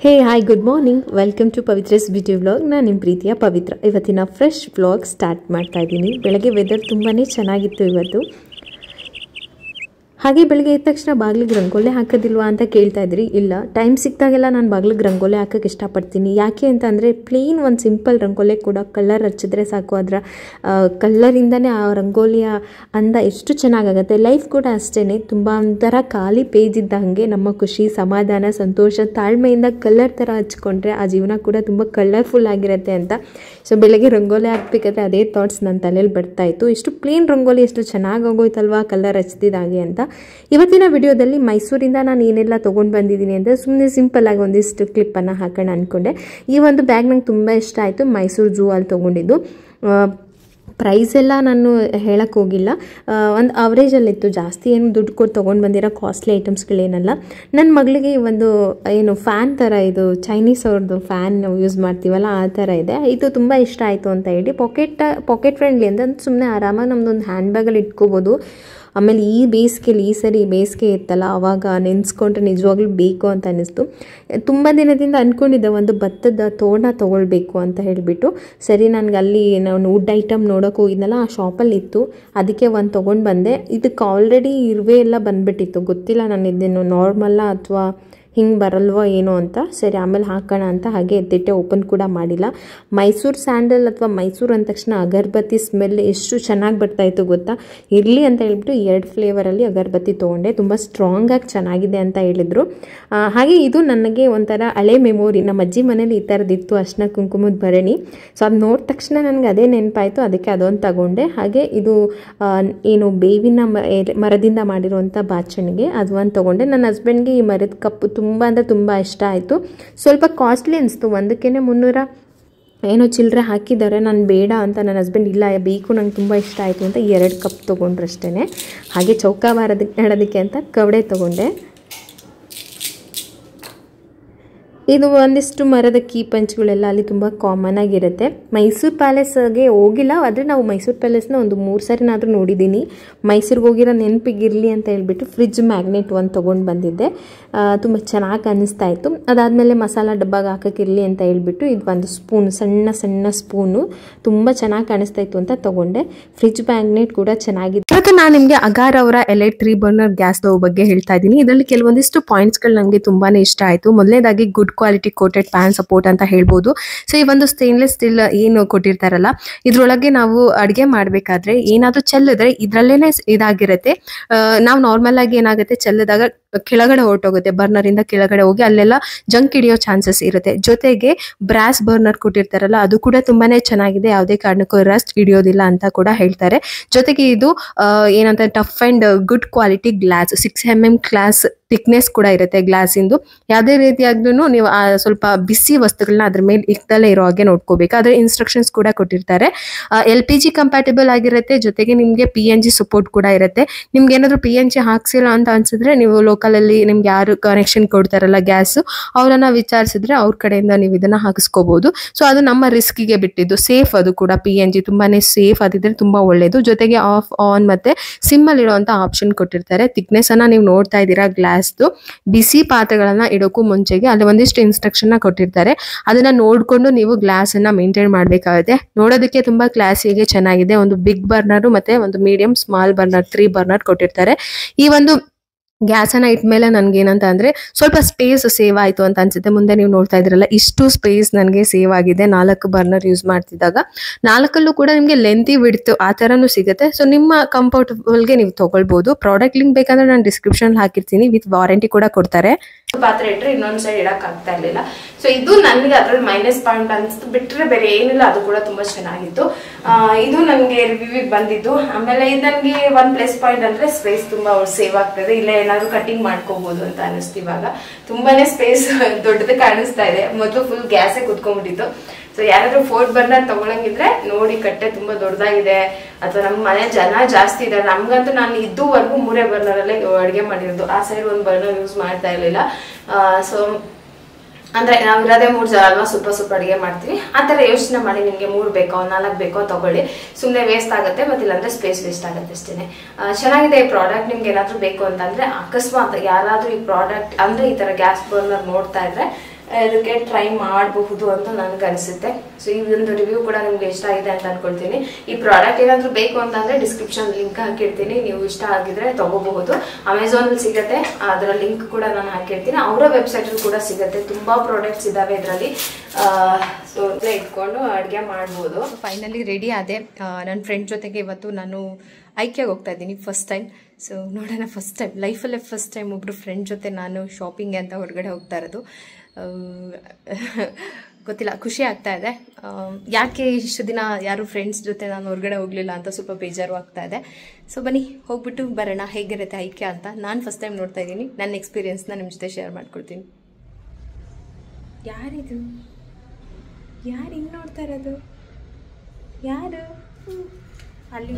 Hey hi good morning, welcome to Pavithra's beauty vlog. ನಾನು ನಿಮ್ಮ ಪ್ರೀತಿಯ ಪವಿತ್ರ. ಇವತ್ತಿನ ಫ್ರೆಶ್ ವ್ಲಾಗ್ ಸ್ಟಾರ್ಟ್ ಮಾಡ್ತಾ ಇದ್ದೀನಿ. ಬೆಳಗ್ಗೆ ವೆದರ್ ತುಂಬಾ ಚೆನ್ನಾಗಿತ್ತು ಇವತ್ತು. ಹಾಗೆ ಬೆಳಗ್ಗೆ ಎದ್ದ ತಕ್ಷಣ ಬಾಗಿಲಿಗೆ ರಂಗೋಲಿ ಹಾಕೋದಿಲ್ವಾ ಅಂತ ಕೇಳ್ತಾ ಇದ್ರಿ. ಇಲ್ಲ, ಟೈಮ್ ಸಿಕ್ತಾಗೆಲ್ಲ ನಾನು ಬಾಗಿಲಿಗೆ ರಂಗೋಲಿ ಹಾಕೋಕ್ಕೆ ಇಷ್ಟಪಡ್ತೀನಿ. ಯಾಕೆ ಅಂತ ಅಂದರೆ ಪ್ಲೇನ್ ಒಂದು ಸಿಂಪಲ್ ರಂಗೋಲಿ ಕೂಡ ಕಲರ್ ಹಚ್ಚಿದ್ರೆ ಸಾಕು, ಅದರ ಕಲ್ಲರಿಂದನೇ ಆ ರಂಗೋಲಿಯ ಅಂದ ಎಷ್ಟು ಚೆನ್ನಾಗಾಗುತ್ತೆ. ಲೈಫ್ ಕೂಡ ಅಷ್ಟೇ, ತುಂಬ ಒಂಥರ ಖಾಲಿ ಪೇಜ್ ಇದ್ದಂಗೆ ನಮ್ಮ ಖುಷಿ, ಸಮಾಧಾನ, ಸಂತೋಷ, ತಾಳ್ಮೆಯಿಂದ ಕಲರ್ ಥರ ಹಚ್ಕೊಂಡ್ರೆ ಆ ಜೀವನ ಕೂಡ ತುಂಬ ಕಲರ್ಫುಲ್ ಆಗಿರುತ್ತೆ ಅಂತ. ಸೊ ಬೆಳಗ್ಗೆ ರಂಗೋಲಿ ಹಾಕ್ಬೇಕಾದ್ರೆ ಅದೇ ಥಾಟ್ಸ್ ನನ್ನ ತಲೆಯಲ್ಲಿ ಬರ್ತಾಯಿತ್ತು. ಎಷ್ಟು ಪ್ಲೇನ್ ರಂಗೋಲಿ ಎಷ್ಟು ಚೆನ್ನಾಗಿ ಆಗೋಯ್ತಲ್ವಾ ಕಲರ್ ಹಚ್ತಿದ್ದಾಗೆ ಅಂತ. ಇವತ್ತಿನ ವಿಡಿಯೋದಲ್ಲಿ ಮೈಸೂರಿಂದ ನಾನು ಏನೆಲ್ಲ ತೊಗೊಂಡು ಬಂದಿದ್ದೀನಿ ಅಂದರೆ ಸುಮ್ಮನೆ ಸಿಂಪಲ್ಲಾಗಿ ಒಂದಿಷ್ಟು ಕ್ಲಿಪ್ಪನ್ನು ಹಾಕೋಣ ಅಂದ್ಕೊಂಡೆ. ಈ ಒಂದು ಬ್ಯಾಗ್ ನಂಗೆ ತುಂಬ ಇಷ್ಟ ಆಯಿತು. ಮೈಸೂರು ಝೂ ಅಲ್ಲಿ ತೊಗೊಂಡಿದ್ದು. ಪ್ರೈಸ್ ಎಲ್ಲ ನಾನು ಹೇಳಕ್ಕೆ ಹೋಗಿಲ್ಲ, ಒಂದು ಅವರೇಜಲ್ಲಿತ್ತು. ಜಾಸ್ತಿ ಏನು ದುಡ್ಡು ಕೊಟ್ಟು ತೊಗೊಂಡು ಬಂದಿರೋ ಕಾಸ್ಟ್ಲಿ ಐಟಮ್ಸ್ಗಳೇನಲ್ಲ. ನನ್ನ ಮಗಳಿಗೆ ಒಂದು ಏನು ಫ್ಯಾನ್ ಥರ, ಇದು ಚೈನೀಸ್ ಅವ್ರದ್ದು ಫ್ಯಾನ್ ನಾವು ಯೂಸ್ ಮಾಡ್ತೀವಲ್ಲ ಆ ಥರ ಇದೆ. ಇದು ತುಂಬ ಇಷ್ಟ ಆಯಿತು ಅಂತ ಹೇಳಿ ಪಾಕೆಟ್ ಫ್ರೆಂಡ್ಲಿ ಅಂತ ಸುಮ್ಮನೆ ಆರಾಮಾಗಿ ನಮ್ಮದೊಂದು ಹ್ಯಾಂಡ್ ಬ್ಯಾಗಲ್ಲಿ ಇಟ್ಕೋಬೋದು. ಆಮೇಲೆ ಈ ಸರಿ ಬೇಸಿಗೆ ಇತ್ತಲ್ಲ, ಆವಾಗ ನೆನೆಸ್ಕೊಂಡ್ರೆ ನಿಜವಾಗ್ಲೂ ಬೇಕು ಅಂತ ಅನ್ನಿಸ್ತು. ತುಂಬ ದಿನದಿಂದ ಅಂದ್ಕೊಂಡಿದ್ದೆ ಒಂದು ಭತ್ತದ ತೋರಣ ತೊಗೊಳ್ಬೇಕು ಅಂತ ಹೇಳಿಬಿಟ್ಟು. ಸರಿ, ನನಗೆ ಅಲ್ಲಿ ನಾನು ವುಡ್ ಐಟಮ್ ನೋಡೋಕೆ ಹೋಗಿದ್ನಲ್ಲ, ಆ ಶಾಪಲ್ಲಿ ಇತ್ತು, ಅದಕ್ಕೆ ಒಂದು ತೊಗೊಂಡು ಬಂದೆ. ಇದಕ್ಕೆ ಆಲ್ರೆಡಿ ಇರುವೆ ಎಲ್ಲ ಬಂದುಬಿಟ್ಟಿತ್ತು. ಗೊತ್ತಿಲ್ಲ ನಾನು ಇದೇನು ನಾರ್ಮಲ್ಲ ಅಥವಾ ಹಿಂಗೆ ಬರಲ್ವೋ ಏನೋ ಅಂತ. ಸರಿ, ಆಮೇಲೆ ಹಾಕೋಣ ಅಂತ ಹಾಗೆ ಎತ್ತಿಟ್ಟೆ, ಓಪನ್ ಕೂಡ ಮಾಡಿಲ್ಲ. ಮೈಸೂರು ಸ್ಯಾಂಡಲ್ ಅಥವಾ ಮೈಸೂರು ಅಂದ ತಕ್ಷಣ ಅಗರಬತ್ತಿ ಸ್ಮೆಲ್ ಎಷ್ಟು ಚೆನ್ನಾಗಿ ಬರ್ತಾಯಿತ್ತು ಗೊತ್ತಾ. ಇರಲಿ ಅಂತ ಹೇಳ್ಬಿಟ್ಟು 2 ಫ್ಲೇವರಲ್ಲಿ ಅಗರಬತ್ತಿ ತೊಗೊಂಡೆ. ತುಂಬ ಸ್ಟ್ರಾಂಗಾಗಿ ಚೆನ್ನಾಗಿದೆ ಅಂತ ಹೇಳಿದರು. ಹಾಗೆ ಇದು ನನಗೆ ಒಂಥರ ಹಳೆ ಮೆಮೊರಿ. ನಮ್ಮ ಅಜ್ಜಿ ಮನೇಲಿ ಈ ಥರದ್ದಿತ್ತು, ಅರ್ಶಿನ ಕುಂಕುಮದ ಭರಣಿ. ಸೊ ಅದು ನೋಡಿದ ತಕ್ಷಣ ನನಗೆ ಅದೇ ನೆನಪಾಯಿತು, ಅದಕ್ಕೆ ಅದೊಂದು ತಗೊಂಡೆ. ಹಾಗೆ ಇದು ಏನು ಬೇವಿನ ಮರದಿಂದ ಮಾಡಿರುವಂಥ ಬಾಚಣಿಗೆ, ಅದು ಒಂದು ತೊಗೊಂಡೆ. ನನ್ನ ಹಸ್ಬೆಂಡ್ಗೆ ಈ ಮರದ ಕಪ್ಪು ತುಂಬ ಅಂದರೆ ತುಂಬ ಇಷ್ಟ ಆಯಿತು. ಸ್ವಲ್ಪ ಕಾಸ್ಟ್ಲಿ ಅನಿಸ್ತು, ಒಂದಕ್ಕೇ 300 ಏನೋ ಚಿಲ್ಲರೆ ಹಾಕಿದ್ದಾರೆ. ನಾನು ಬೇಡ ಅಂತ, ನನ್ನ ಹಸ್ಬೆಂಡ್ ಇಲ್ಲ ಬೇಕು, ನಂಗೆ ತುಂಬ ಇಷ್ಟ ಆಯಿತು ಅಂತ 2 ಕಪ್ ತೊಗೊಂಡ್ರು ಅಷ್ಟೇ. ಹಾಗೆ ಚೌಕ ಮಾಡೋದಕ್ಕೆ ಅಂತ ಕವಡೆ ತೊಗೊಂಡೆ. ಇದು ಒಂದಿಷ್ಟು ಮರದ ಕೀ ಪಂಚ್ಗಳೆಲ್ಲ ಅಲ್ಲಿ ತುಂಬ ಕಾಮನ್ ಆಗಿರುತ್ತೆ. ಮೈಸೂರು ಪ್ಯಾಲೇಸ್ಗೆ ಹೋಗಿಲ್ಲ, ಆದರೆ ನಾವು ಮೈಸೂರು ಪ್ಯಾಲೇಸ್ನ ಒಂದು 3 ಸರಿನಾದರೂ ನೋಡಿದ್ದೀನಿ. ಮೈಸೂರಿಗೆ ಹೋಗಿರೋ ನೆನಪಿಗಿರಲಿ ಅಂತ ಹೇಳ್ಬಿಟ್ಟು ಫ್ರಿಜ್ ಮ್ಯಾಗ್ನೆಟ್ ಒಂದು ತೊಗೊಂಡು ಬಂದಿದ್ದೆ. ತುಂಬ ಚೆನ್ನಾಗಿ ಅನ್ನಿಸ್ತಾ ಇತ್ತು. ಅದಾದಮೇಲೆ ಮಸಾಲ ಡಬ್ಬಾಗೆ ಹಾಕೋಕ್ಕಿರಲಿ ಅಂತ ಹೇಳ್ಬಿಟ್ಟು ಇದು ಒಂದು ಸ್ಪೂನ್, ಸಣ್ಣ ಸ್ಪೂನು, ತುಂಬ ಚೆನ್ನಾಗಿ ಕಾಣಿಸ್ತಾ ಇತ್ತು ಅಂತ ತೊಗೊಂಡೆ. ಫ್ರಿಜ್ ಮ್ಯಾಗ್ನೆಟ್ ಕೂಡ ಚೆನ್ನಾಗಿದೆ. ಇವತ್ತು ನಾನು ನಿಮಗೆ ಅಗಾರ್ ಅವರ ಎಲೈಟ್ 3 ಬರ್ನರ್ ಗ್ಯಾಸ್ ಸ್ಟವ್ ಬಗ್ಗೆ ಹೇಳ್ತಾ ಇದ್ದೀನಿ. ಇದರಲ್ಲಿ ಕೆಲವೊಂದಿಷ್ಟು ಪಾಯಿಂಟ್ಸ್ಗಳು ನನಗೆ ತುಂಬಾ ಇಷ್ಟ ಆಯಿತು. ಮೊದಲನೇದಾಗಿ good quality coated pan support ಅಂತ ಹೇಳ್ಬೋದು. ಸೊ ಈ ಒಂದು ಸ್ಟೇನ್ಲೆಸ್ ಸ್ಟೀಲ್ ಏನು ಕೊಟ್ಟಿರ್ತಾರಲ್ಲ, ಇದ್ರೊಳಗೆ ನಾವು ಅಡುಗೆ ಮಾಡಬೇಕಾದ್ರೆ ಏನಾದರೂ ಚೆಲ್ಲಿದ್ರೆ ಇದರಲ್ಲೇನೆ ಇದಾಗಿರುತ್ತೆ. ನಾವು ನಾರ್ಮಲ್ ಆಗಿ ಏನಾಗುತ್ತೆ, ಚೆಲ್ಲಿದಾಗ ಕೆಳಗಡೆ ಹೊರಟೋಗುತ್ತೆ, ಬರ್ನರ್ ಇಂದ ಕೆಳಗಡೆ ಹೋಗಿ ಅಲ್ಲೆಲ್ಲ ಜಂಕ್ ಹಿಡಿಯೋ ಚಾನ್ಸಸ್ ಇರುತ್ತೆ. ಜೊತೆಗೆ ಬ್ರಾಸ್ ಬರ್ನರ್ ಕೊಟ್ಟಿರ್ತಾರಲ್ಲ, ಅದು ಕೂಡ ತುಂಬಾನೇ ಚೆನ್ನಾಗಿದೆ, ಯಾವುದೇ ಕಾರಣಕ್ಕೂ ರಸ್ಟ್ ಹಿಡಿಯೋದಿಲ್ಲ ಅಂತ ಕೂಡ ಹೇಳ್ತಾರೆ. ಜೊತೆಗೆ ಇದು ಏನಂತ tough and good quality glass, 6 mm glass thickness ಕೂಡ ಇರುತ್ತೆ ಗ್ಲಾಸ್ ಇಂದು. ಯಾವುದೇ ರೀತಿಯಾಗ್ಲೂ ನೀವು ಸ್ವಲ್ಪ ಬಿಸಿ ವಸ್ತುಗಳನ್ನ ಅದ್ರ ಮೇಲೆ ಇಕ್ದಲ್ಲೇ ಇರೋ ಹಾಗೆ ನೋಡ್ಕೋಬೇಕು. ಅದ್ರ ಇನ್ಸ್ಟ್ರಕ್ಷನ್ಸ್ ಕೂಡ ಕೊಟ್ಟಿರ್ತಾರೆ. LPG ಕಂಪ್ಯಾಟಿಬಲ್ ಆಗಿರುತ್ತೆ. ಜೊತೆಗೆ ನಿಮಗೆ PNG ಸಪೋರ್ಟ್ ಕೂಡ ಇರುತ್ತೆ. ನಿಮ್ಗೆ ಏನಾದ್ರು PNG ಹಾಕ್ಸಿಲ್ಲ ಅಂತ ಅನ್ಸಿದ್ರೆ ನೀವು ಲೋಕಲ್ ಅಲ್ಲಿ ನಿಮ್ಗೆ ಯಾರು ಕನೆಕ್ಷನ್ ಕೊಡ್ತಾರಲ್ಲ ಗ್ಯಾಸ್, ಅವರನ್ನ ವಿಚಾರಿಸಿದ್ರೆ ಅವ್ರ ಕಡೆಯಿಂದ ನೀವು ಇದನ್ನ ಹಾಕಿಸ್ಕೋಬಹುದು. ಸೊ ಅದು ನಮ್ಮ ರಿಸ್ಕಿಗೆ ಬಿಟ್ಟಿದ್ದು, ಸೇಫ್. ಅದು ಕೂಡ PNG ತುಂಬಾನೇ ಸೇಫ್, ಅದಿದ್ರೆ ತುಂಬಾ ಒಳ್ಳೇದು. ಜೊತೆಗೆ ಆಫ್, ಆನ್ ಮತ್ತೆ ಸಿಮ್ ಅಲ್ಲಿ ಇಡುವಂತ ಆಪ್ಷನ್ ಕೊಟ್ಟಿರ್ತಾರೆ. ಥಿಕ್ನೆಸ್ ಅನ್ನ ನೀವು ನೋಡ್ತಾ ಇದ್ದೀರಾ ಗ್ಲಾಸ್. ಬಿಸಿ ಪಾತ್ರೆಗಳನ್ನ ಇಡೋಕ್ಕೂ ಮುಂಚೆಗೆ ಅಲ್ಲಿ ಒಂದಿಷ್ಟು ಇನ್ಸ್ಟ್ರಕ್ಷನ್ ಕೊಟ್ಟಿರ್ತಾರೆ. ಅದನ್ನ ನೋಡ್ಕೊಂಡು ನೀವು ಗ್ಲಾಸ್ ಅನ್ನ ಮೇಂಟೈನ್ ಮಾಡ್ಬೇಕಾಗುತ್ತೆ. ನೋಡೋದಕ್ಕೆ ತುಂಬಾ ಕ್ಲಾಸಿಗೆ ಚೆನ್ನಾಗಿದೆ. ಒಂದು ಬಿಗ್ ಬರ್ನರ್ ಮತ್ತೆ ಒಂದು ಮೀಡಿಯಂ, ಸ್ಮಾಲ್ ಬರ್ನರ್, 3 ಬರ್ನರ್ ಕೊಟ್ಟಿರ್ತಾರೆ. ಈ ಒಂದು ಗ್ಯಾಸ್ ಅನ್ನ ಇಟ್ಮೇಲೆ ನನ್ಗೆ ಏನಂತ ಅಂದ್ರೆ ಸ್ವಲ್ಪ ಸ್ಪೇಸ್ ಸೇವ್ ಆಯ್ತು ಅಂತ ಅನ್ಸುತ್ತೆ. ಮುಂದೆ ನೀವು ನೋಡ್ತಾ ಇದ್ರಲ್ಲ, ಇಷ್ಟು ಸ್ಪೇಸ್ ನನಗೆ ಸೇವ್ ಆಗಿದೆ 4 ಬರ್ನರ್ ಯೂಸ್ ಮಾಡ್ತಿದ್ದಾಗ. 4ಅಲ್ಲೂ ಕೂಡ ನಿಮ್ಗೆ ಲೆಂತಿ ಬಿಡ್ತು ಆ ತರನು ಸಿಗುತ್ತೆ. ಸೊ ನಿಮ್ಮ ಕಂಫರ್ಟಬಲ್ಗೆ ನೀವು ತಗೊಳ್ಬಹುದು. ಪ್ರಾಡಕ್ಟ್ ಲಿಂಕ್ ಬೇಕಂದ್ರೆ ನಾನು ಡಿಸ್ಕ್ರಿಪ್ಷನ್ ಹಾಕಿರ್ತೀನಿ, ವಿತ್ ವಾರಂಟಿ ಕೂಡ ಕೊಡ್ತಾರೆ. ಪಾತ್ರೆ ಇಟ್ಟರೆ ಇನ್ನೊಂದು ಸೈಡ್ ಇಡಕ್ ಆಗ್ತಾ ಇರ್ಲಿಲ್ಲ. ಸೊ ಇದು ನನಗೆ ಅದ್ರಲ್ಲಿ ಮೈನಸ್ ಪಾಯಿಂಟ್ ಅನ್ಸ್ತು, ಬಿಟ್ಟರೆ ಬೇರೆ ಏನಿಲ್ಲ. ಅದು ಕೂಡ ತುಂಬಾ ಚೆನ್ನಾಗಿತ್ತು. ಇದು ನನಗೆ ರಿವ್ಯೂವಿಗೆ ಬಂದಿದ್ದು. ಆಮೇಲೆ ಇದು ನನಗೆ ಒಂದು ಪ್ಲಸ್ ಪಾಯಿಂಟ್ ಅಂದ್ರೆ ಸ್ಪೇಸ್ ತುಂಬಾ ಸೇವ್ ಆಗ್ತದೆ. ಇಲ್ಲ ಏನಾದ್ರು ಕಟಿಂಗ್ ಮಾಡ್ಕೋಬಹುದು ಅಂತ ಅನಿಸ್ತು. ಇವಾಗ ತುಂಬಾನೇ ಸ್ಪೇಸ್ ದೊಡ್ಡದು ಕಾಣಿಸ್ತಾ ಇದೆ. ಮೊದಲು ಫುಲ್ ಗ್ಯಾಸೇ ಕುತ್ಕೊಂಡ್ಬಿಟ್ಟಿತ್ತು. ಸೊ ಯಾರಾದ್ರೂ 4 ಬರ್ನರ್ ತಗೊಳಂಗಿದ್ರೆ ನೋಡಿ, ಕಟ್ಟೆ ತುಂಬಾ ದೊಡ್ಡದಾಗಿದೆ ಅಥವಾ ನಮ್ಮ ಮನೆ ಜನ ಜಾಸ್ತಿ ಇದ್ದಾರೆ. ನಮ್ಗಂತೂ ನಾನು ಇದುವರೆಗೂ 3 ಬರ್ನರ್ ಅಲ್ಲೇ ಅಡುಗೆ ಮಾಡಿರೋದು. ಆ ಸೈಡ್ 1 ಬರ್ನರ್ ಯೂಸ್ ಮಾಡ್ತಾ ಇರ್ಲಿಲ್ಲ. ಸೊ ಅಂದ್ರೆ ನಾವು ಇರೋದೇ 3 ಜನ ಅಲ್ವಾ, ಸ್ವಲ್ಪ ಅಡುಗೆ ಮಾಡ್ತೀವಿ. ಆ ತರ ಯೋಚನೆ ಮಾಡಿ ನಿಮ್ಗೆ 3 ಬೇಕೋ 4 ಬೇಕೋ ತಗೊಳ್ಳಿ. ಸುಮ್ಮನೆ ವೇಸ್ಟ್ ಆಗುತ್ತೆ, ಮತ್ತೆ ಇಲ್ಲಾಂದ್ರೆ ಸ್ಪೇಸ್ ವೇಸ್ಟ್ ಆಗುತ್ತೆ ಅಷ್ಟೇನೆ. ಚೆನ್ನಾಗಿದೆ ಈ ಪ್ರಾಡಕ್ಟ್. ನಿಮ್ಗೆ ಏನಾದ್ರು ಬೇಕು ಅಂತಂದ್ರೆ, ಅಕಸ್ಮಾತ್ ಯಾರಾದ್ರೂ ಈ ಪ್ರಾಡಕ್ಟ್ ಅಂದ್ರೆ ಈ ತರ ಗ್ಯಾಸ್ ಬರ್ನರ್ ನೋಡ್ತಾ ಇದ್ರೆ ಇದಕ್ಕೆ ಟ್ರೈ ಮಾಡಬಹುದು ಅಂತ ನನಗೆ ಅನಿಸುತ್ತೆ. ಸೊ ಈ ಒಂದು ರಿವ್ಯೂ ಕೂಡ ನಿಮ್ಗೆ ಇಷ್ಟ ಆಗಿದೆ ಅಂತ ಅನ್ಕೊಳ್ತೀನಿ. ಈ ಪ್ರಾಡಕ್ಟ್ ಏನಾದರೂ ಬೇಕು ಅಂತಂದ್ರೆ ಡಿಸ್ಕ್ರಿಪ್ಷನ್ ಲಿಂಕ್ ಹಾಕಿರ್ತೀನಿ, ನೀವು ಇಷ್ಟ ಆಗಿದ್ರೆ ತಗೋಬಹುದು. ಅಮೆಝಾನಲ್ಲಿ ಸಿಗುತ್ತೆ, ಅದರ ಲಿಂಕ್ ಕೂಡ ನಾನು ಹಾಕಿರ್ತೀನಿ. ಅವರ ವೆಬ್ಸೈಟಲ್ಲಿ ಕೂಡ ಸಿಗುತ್ತೆ, ತುಂಬಾ ಪ್ರಾಡಕ್ಟ್ಸ್ ಇದಾವೆ ಇದರಲ್ಲಿ. ಸೊ ಇಟ್ಕೊಂಡು ಅಡುಗೆ ಮಾಡ್ಬೋದು. ಫೈನಲಿ ರೆಡಿ ಆದೆ. ನನ್ನ ಫ್ರೆಂಡ್ ಜೊತೆಗೆ ಇವತ್ತು ನಾನು ಐಕ್ಯಾಗೆ ಹೋಗ್ತಾ ಇದ್ದೀನಿ ಫಸ್ಟ್ ಟೈಮ್. ಸೊ ನೋಡೋಣ, ಫಸ್ಟ್ ಟೈಮ್ ಲೈಫಲ್ಲೇ ಫಸ್ಟ್ ಟೈಮ್ ಒಬ್ಬರು ಫ್ರೆಂಡ್ ಜೊತೆ ನಾನು ಶಾಪಿಂಗ್ ಅಂತ ಹೊರಗಡೆ ಹೋಗ್ತಾ ಇರೋದು. ಗೊತ್ತಿಲ್ಲ, ಖುಷಿ ಆಗ್ತಾ ಇದೆ. ಯಾಕೆ ಇಷ್ಟು ದಿನ ಯಾರು ಫ್ರೆಂಡ್ಸ್ ಜೊತೆ ನಾನು ಹೊರಗಡೆ ಹೋಗಲಿಲ್ಲ ಅಂತ ಸ್ವಲ್ಪ ಬೇಜಾರು ಆಗ್ತಾ ಇದೆ. ಸೊ ಬನ್ನಿ ಹೋಗ್ಬಿಟ್ಟು ಬರೋಣ ಹೇಗಿರುತ್ತೆ ಐಕ್ಯಾ ಅಂತ. ನಾನು ಫಸ್ಟ್ ಟೈಮ್ ನೋಡ್ತಾ ಇದ್ದೀನಿ, ನನ್ನ ಎಕ್ಸ್ಪೀರಿಯನ್ಸ್ನ ನಿಮ್ಮ ಜೊತೆ ಶೇರ್ ಮಾಡ್ಕೊಳ್ತೀನಿ. ಯಾರಿದು? ಯಾರು ಹಿಂಗೆ ನೋಡ್ತಾ ಇರೋದು? ಯಾರು ಅಲ್ಲಿ?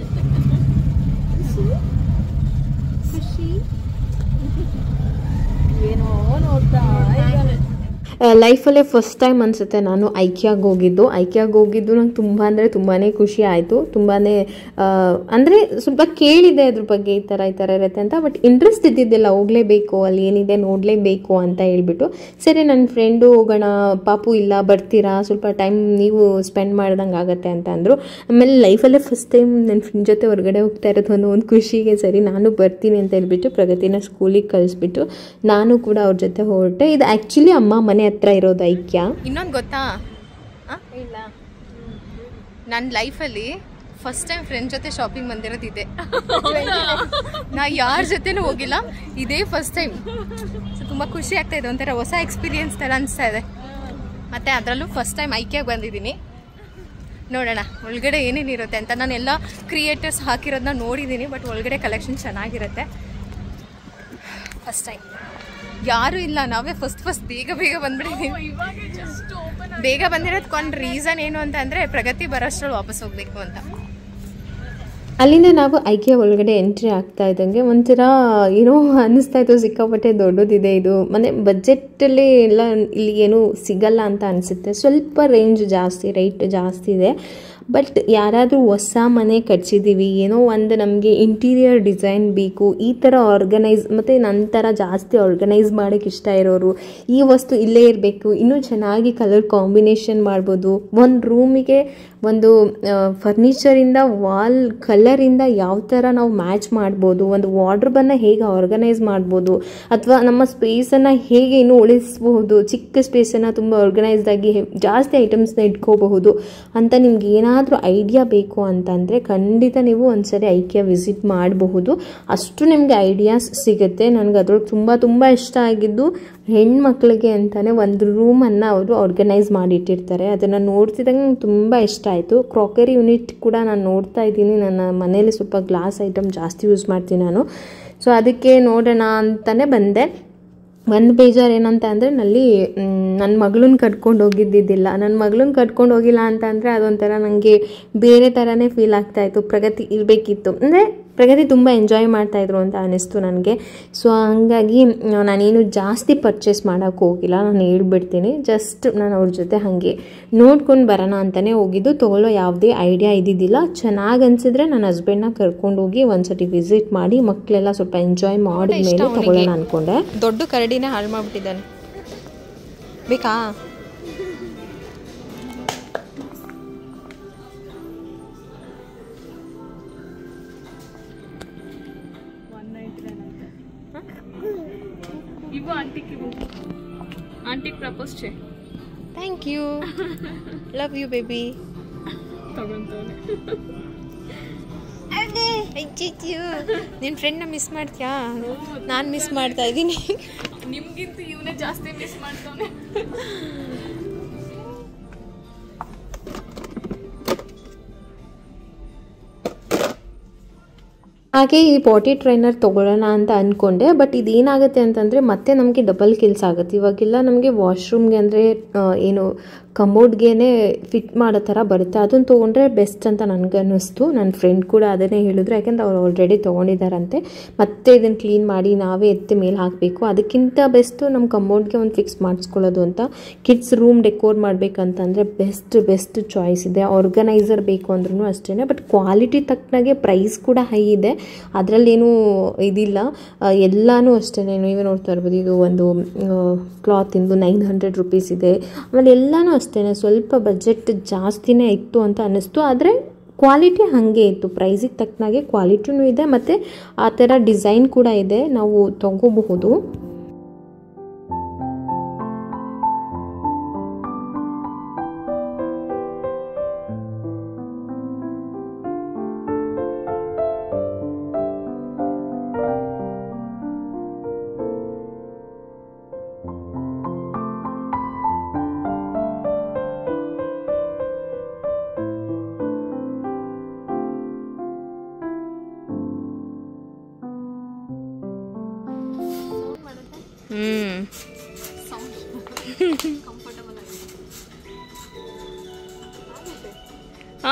ಖುಷಿ ಏನೋ ನೋಡ್ತಾ ಇದ್ದಾನೆ. ಲೈಫಲ್ಲೇ ಫಸ್ಟ್ ಟೈಮ್ ಅನಿಸುತ್ತೆ ನಾನು ಐಕ್ಯಾಗೆ ಹೋಗಿದ್ದು ನಂಗೆ ತುಂಬ ಅಂದರೆ ತುಂಬಾ ಖುಷಿ ಆಯಿತು. ತುಂಬಾ ಅಂದರೆ ಸ್ವಲ್ಪ ಕೇಳಿದೆ ಅದ್ರ ಬಗ್ಗೆ ಈ ಥರ ಇರುತ್ತೆ ಅಂತ, ಬಟ್ ಇಂಟ್ರೆಸ್ಟ್ ಇದ್ದಿದ್ದಿಲ್ಲ. ಹೋಗಲೇಬೇಕು, ಅಲ್ಲಿ ಏನಿದೆ ನೋಡಲೇಬೇಕು ಅಂತ ಹೇಳ್ಬಿಟ್ಟು, ಸರಿ ನನ್ನ ಫ್ರೆಂಡು ಹೋಗೋಣ, ಪಾಪು ಇಲ್ಲ ಬರ್ತೀರಾ, ಸ್ವಲ್ಪ ಟೈಮ್ ನೀವು ಸ್ಪೆಂಡ್ ಮಾಡ್ದಂಗೆ ಆಗುತ್ತೆ ಅಂತ ಅಂದರು. ಆಮೇಲೆ ಲೈಫಲ್ಲೇ ಫಸ್ಟ್ ಟೈಮ್ ನನ್ನ ಫ್ರೆಂಡ್ ಜೊತೆ ಹೊರಗಡೆ ಹೋಗ್ತಾ ಇರೋದು ಅನ್ನೋ ಒಂದು ಖುಷಿಗೆ ಸರಿ ನಾನು ಬರ್ತೀನಿ ಅಂತ ಹೇಳ್ಬಿಟ್ಟು ಪ್ರಗತಿನ ಸ್ಕೂಲಿಗೆ ಕಳಿಸ್ಬಿಟ್ಟು ನಾನು ಕೂಡ ಅವ್ರ ಜೊತೆ ಹೊರಟೆ. ಇದು ಆ್ಯಕ್ಚುಲಿ ಅಮ್ಮ ಮನೆ ಹತ್ರ ಇರೋದು ಐಕ್ಯಾ. ಇನ್ನೊಂದು ಗೊತ್ತಾ? ಇಲ್ಲ, ನನ್ನ ಲೈಫಲ್ಲಿ ಫಸ್ಟ್ ಟೈಮ್ ಫ್ರೆಂಡ್ ಜೊತೆ ಶಾಪಿಂಗ್ ಬಂದಿರೋದು ಇದೆ. ನಾ ಯಾರ ಜೊತೆನೂ ಹೋಗಿಲ್ಲ, ಇದೇ ಫಸ್ಟ್ ಟೈಮ್. ಸೊ ತುಂಬ ಖುಷಿ ಆಗ್ತಾ ಇದೆ, ಒಂಥರ ಹೊಸ ಎಕ್ಸ್ಪೀರಿಯನ್ಸ್ ಥರ ಅನಿಸ್ತಾ ಇದೆ. ಮತ್ತು ಅದರಲ್ಲೂ ಫಸ್ಟ್ ಟೈಮ್ ಐಕ್ಯಾಗೆ ಬಂದಿದ್ದೀನಿ. ನೋಡೋಣ ಒಳಗಡೆ ಏನೇನಿರುತ್ತೆ ಅಂತ. ನಾನೆಲ್ಲ ಕ್ರಿಯೇಟರ್ಸ್ ಹಾಕಿರೋದನ್ನ ನೋಡಿದ್ದೀನಿ, ಬಟ್ ಒಳಗಡೆ ಕಲೆಕ್ಷನ್ ಚೆನ್ನಾಗಿರುತ್ತೆ. ಫಸ್ಟ್ ಟೈಮ್ ಯಾರೂ ಇಲ್ಲ, ನಾವೇ ಫಸ್ಟ್ ಬೇಗ ಬಂದ್ಬಿಟ್ಟಿದ್ದೀವಿ. ಬೇಗ ಬಂದಿರೋದಕ್ಕೊಂದು ರೀಸನ್ ಏನು ಅಂತ ಅಂದರೆ ಪ್ರಗತಿ ಬರೋಷ್ಟ್ರಲ್ಲಿ ವಾಪಸ್ ಹೋಗಬೇಕು ಅಂತ. ಅಲ್ಲಿಂದ ನಾವು ಐಕ್ಯಾ ಒಳಗಡೆ ಎಂಟ್ರಿ ಆಗ್ತಾ ಇದ್ದಂಗೆ ಒಂಥರ ಏನೋ ಅನ್ನಿಸ್ತಾ ಇತ್ತು, ಸಿಕ್ಕಾಪಟ್ಟೆ ದೊಡ್ಡದಿದೆ ಇದು. ಮನೆ ಬಜೆಟಲ್ಲಿ ಎಲ್ಲ ಇಲ್ಲಿ ಏನೂ ಸಿಗಲ್ಲ ಅಂತ ಅನಿಸುತ್ತೆ. ಸ್ವಲ್ಪ ರೇಂಜ್ ಜಾಸ್ತಿ, ರೇಟ್ ಜಾಸ್ತಿ ಇದೆ. ಬಟ್ ಯಾರಾದರೂ ಹೊಸ ಮನೆ ಕಟ್ಸಿದ್ದೀವಿ, ಏನೋ ಒಂದು ನಮಗೆ ಇಂಟೀರಿಯರ್ ಡಿಸೈನ್ ಬೇಕು, ಈ ಥರ ಆರ್ಗನೈಸ್ ಮತ್ತು ನಂತರ ಜಾಸ್ತಿ ಆರ್ಗನೈಸ್ ಮಾಡೋಕ್ಕೆ ಇಷ್ಟ ಇರೋರು, ಈ ವಸ್ತು ಇಲ್ಲೇ ಇರಬೇಕು, ಇನ್ನೂ ಚೆನ್ನಾಗಿ ಕಲರ್ ಕಾಂಬಿನೇಷನ್ ಮಾಡ್ಬೋದು, ಒಂದು ರೂಮಿಗೆ ಒಂದು ಫರ್ನಿಚರಿಂದ ವಾಲ್ ಕಲರಿಂದ ಯಾವ ಥರ ನಾವು ಮ್ಯಾಚ್ ಮಾಡ್ಬೋದು, ಒಂದು ವಾರ್ಡ್ರೋಬನ್ನು ಹೇಗೆ ಆರ್ಗನೈಸ್ ಮಾಡ್ಬೋದು, ಅಥವಾ ನಮ್ಮ ಸ್ಪೇಸನ್ನು ಹೇಗೆ ಇನ್ನೂ ಉಳಿಸ್ಬಹುದು, ಚಿಕ್ಕ ಸ್ಪೇಸನ್ನು ತುಂಬ ಆರ್ಗನೈಸ್ಡಾಗಿ ಜಾಸ್ತಿ ಐಟಮ್ಸ್ನ ಇಟ್ಕೋಬಹುದು ಅಂತ ನಿಮ್ಗೆ ಏನಾದರೂ ಐಡಿಯಾ ಬೇಕು ಅಂತಂದರೆ ಖಂಡಿತ ನೀವು ಒಂದ್ಸರಿ ಐಕ್ಯಾ ವಿಸಿಟ್ ಮಾಡಬಹುದು. ಅಷ್ಟು ನಿಮಗೆ ಐಡಿಯಾಸ್ ಸಿಗುತ್ತೆ. ನನಗೆ ಅದ್ರೊಳಗೆ ತುಂಬ ಇಷ್ಟ ಆಗಿದ್ದು ಹೆಣ್ಮಕ್ಳಿಗೆ ಅಂತಲೇ ಒಂದು ರೂಮನ್ನು ಅವರು ಆರ್ಗನೈಸ್ ಮಾಡಿಟ್ಟಿರ್ತಾರೆ. ಅದನ್ನು ನೋಡ್ತಿದ್ದಂಗೆ ನಂಗೆ ತುಂಬ ಇಷ್ಟ ಆಯಿತು. ಕ್ರಾಕರಿ ಯೂನಿಟ್ ಕೂಡ ನಾನು ನೋಡ್ತಾ ಇದ್ದೀನಿ. ನನ್ನ ಮನೇಲಿ ಸ್ವಲ್ಪ ಗ್ಲಾಸ್ ಐಟಮ್ ಜಾಸ್ತಿ ಯೂಸ್ ಮಾಡ್ತೀನಿ ನಾನು. ಸೊ ಅದಕ್ಕೆ ನೋಡೋಣ ಅಂತಲೇ ಬಂದೆ. ಒಂದು ಬೇಜಾರು ಏನಂತ ಅಂದರೆ ನನ್ನ ಮಗಳನ್ನ ಕಟ್ಕೊಂಡು ಹೋಗಿದ್ದಿದ್ದಿಲ್ಲ. ನನ್ನ ಮಗಳನ್ನ ಕಟ್ಕೊಂಡು ಹೋಗಿಲ್ಲ ಅಂತ ಅಂದರೆ ಅದೊಂಥರ ನನಗೆ ಬೇರೆ ಥರನೇ ಫೀಲ್ ಆಗ್ತಾಯಿತ್ತು. ಪ್ರಗತಿ ಇರಬೇಕಿತ್ತು, ಅಂದರೆ ಪ್ರಗತಿ ತುಂಬ ಎಂಜಾಯ್ ಮಾಡ್ತಾಯಿದ್ರು ಅಂತ ಅನ್ನಿಸ್ತು ನನಗೆ. ಸೊ ಹಂಗಾಗಿ ನಾನೇನು ಜಾಸ್ತಿ ಪರ್ಚೇಸ್ ಮಾಡೋಕ್ಕೆ ಹೋಗಿಲ್ಲ, ನಾನು ಹೇಳ್ಬಿಡ್ತೀನಿ. ಜಸ್ಟ್ ನಾನು ಅವ್ರ ಜೊತೆ ಹಾಗೆ ನೋಡ್ಕೊಂಡು ಬರೋಣ ಅಂತಲೇ ಹೋಗಿದ್ದು. ತೊಗೊಳ್ಳೋ ಯಾವುದೇ ಐಡಿಯಾ ಇದ್ದಿದ್ದಿಲ್ಲ. ಚೆನ್ನಾಗಿ ಅನಿಸಿದ್ರೆ ನನ್ನ ಹಸ್ಬೆಂಡ್ನ ಕರ್ಕೊಂಡೋಗಿ ಒಂದ್ಸತಿ ವಿಸಿಟ್ ಮಾಡಿ ಮಕ್ಕಳೆಲ್ಲ ಸ್ವಲ್ಪ ಎಂಜಾಯ್ ಮಾಡಿದ್ಮೇಲೆ ತೊಗೊಳ್ಳೋಣ ಅಂದ್ಕೊಂಡೆ. ದೊಡ್ಡ ಕರಡಿನೇ ಹಾಳು ಮಾಡಿಬಿಟ್ಟಿದ್ದಾನೆ. ಬೇಕಾ? ಆಂಟಿಗೆ ಪ್ರಪೋಸ್ ಚೇ. Thank you, love you baby. ತಗೊಂತವನೆ. ನಿನ್ನ ಫ್ರೆಂಡ್ನ ಮಿಸ್ ಮಾಡ್ತೀಯಾ? ನಾನು ಮಿಸ್ ಮಾಡ್ತಾ ಇದ್ದೀನಿ. ನಿಮ್ಗಿಂತ ಇವನೇ ಜಾಸ್ತಿ ಮಿಸ್ ಮಾಡ್ತಾವನೆ. ಹಾಗೆ ಈ ಪಾಟಿ ಟ್ರೈನರ್ ತೊಗೊಳ್ಳೋಣ ಅಂತ ಅಂದ್ಕೊಂಡೆ. ಬಟ್ ಇದೇನಾಗುತ್ತೆ ಅಂತಂದರೆ ಮತ್ತೆ ನಮಗೆ ಡಬಲ್ ಕಿಲ್ಸ್ ಆಗುತ್ತೆ. ಇವಾಗೆಲ್ಲ ನಮಗೆ ವಾಶ್ರೂಮ್ಗೆ ಅಂದರೆ ಏನು ಕಮೋಡ್ಗೆ ಫಿಟ್ ಮಾಡೋ ಥರ ಬರುತ್ತೆ. ಅದನ್ನು ತೊಗೊಂಡ್ರೆ ಬೆಸ್ಟ್ ಅಂತ ನನಗನ್ನಿಸ್ತು. ನನ್ನ ಫ್ರೆಂಡ್ ಕೂಡ ಅದನ್ನೇ ಹೇಳಿದ್ರು, ಯಾಕೆಂದ್ರೆ ಅವ್ರು ಆಲ್ರೆಡಿ ತೊಗೊಂಡಿದ್ದಾರಂತೆ. ಮತ್ತೆ ಇದನ್ನು ಕ್ಲೀನ್ ಮಾಡಿ ನಾವೇ ಎತ್ತಿ ಮೇಲೆ ಹಾಕಬೇಕು. ಅದಕ್ಕಿಂತ ಬೆಸ್ಟು ನಮ್ಮ ಕಮೋಡ್ಗೆ ಒಂದು ಫಿಕ್ಸ್ ಮಾಡಿಸ್ಕೊಳ್ಳೋದು ಅಂತ. ಕಿಡ್ಸ್ ರೂಮ್ ಡೆಕೋರ್ ಮಾಡಬೇಕಂತಂದರೆ ಬೆಸ್ಟ್ ಚಾಯ್ಸ್ ಇದೆ. ಆರ್ಗನೈಸರ್ ಬೇಕು ಅಂದ್ರೂ ಅಷ್ಟೇ. ಬಟ್ ಕ್ವಾಲಿಟಿ ತಕ್ಕನಾಗೆ ಪ್ರೈಸ್ ಕೂಡ ಹೈ ಇದೆ. ಅದರಲ್ಲೇನೂ ಇದಿಲ್ಲ. ಎಲ್ಲನೂ ಅಷ್ಟೇ ನೀವೇ ನೋಡ್ತಾ ಇರ್ಬೋದು. ಇದು ಒಂದು ಕ್ಲಾತಿಂದು 900 ರೂಪೀಸ್ ಇದೆ. ಆಮೇಲೆ ಎಲ್ಲನೂ ಅಷ್ಟೇ ಸ್ವಲ್ಪ ಬಜೆಟ್ ಜಾಸ್ತಿನೇ ಇತ್ತು ಅಂತ ಅನ್ನಿಸ್ತು. ಆದರೆ ಕ್ವಾಲಿಟಿ ಹಾಗೆ ಇತ್ತು, ಪ್ರೈಸಿಗೆ ತಕ್ಕನಾಗೆ ಕ್ವಾಲಿಟಿನೂ ಇದೆ ಮತ್ತು ಆ ಥರ ಡಿಸೈನ್ ಕೂಡ ಇದೆ, ನಾವು ತಗೋಬಹುದು.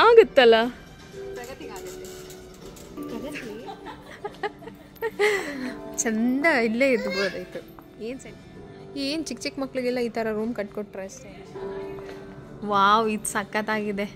ಆಗುತ್ತಲ್ಲ, ಚಂದ ಇಲ್ಲೇ ಇದ್ಬೋದಾಯ್ತು. ಏನು ಚಿಕ್ಕ ಚಿಕ್ಕ ಮಕ್ಕಳಿಗೆಲ್ಲ ಈ ಥರ ರೂಮ್ ಕಟ್ಕೊಟ್ರೆ ಅಷ್ಟೇ. ವಾವ್, ಇದು ಸಖತ್ತಾಗಿದೆ.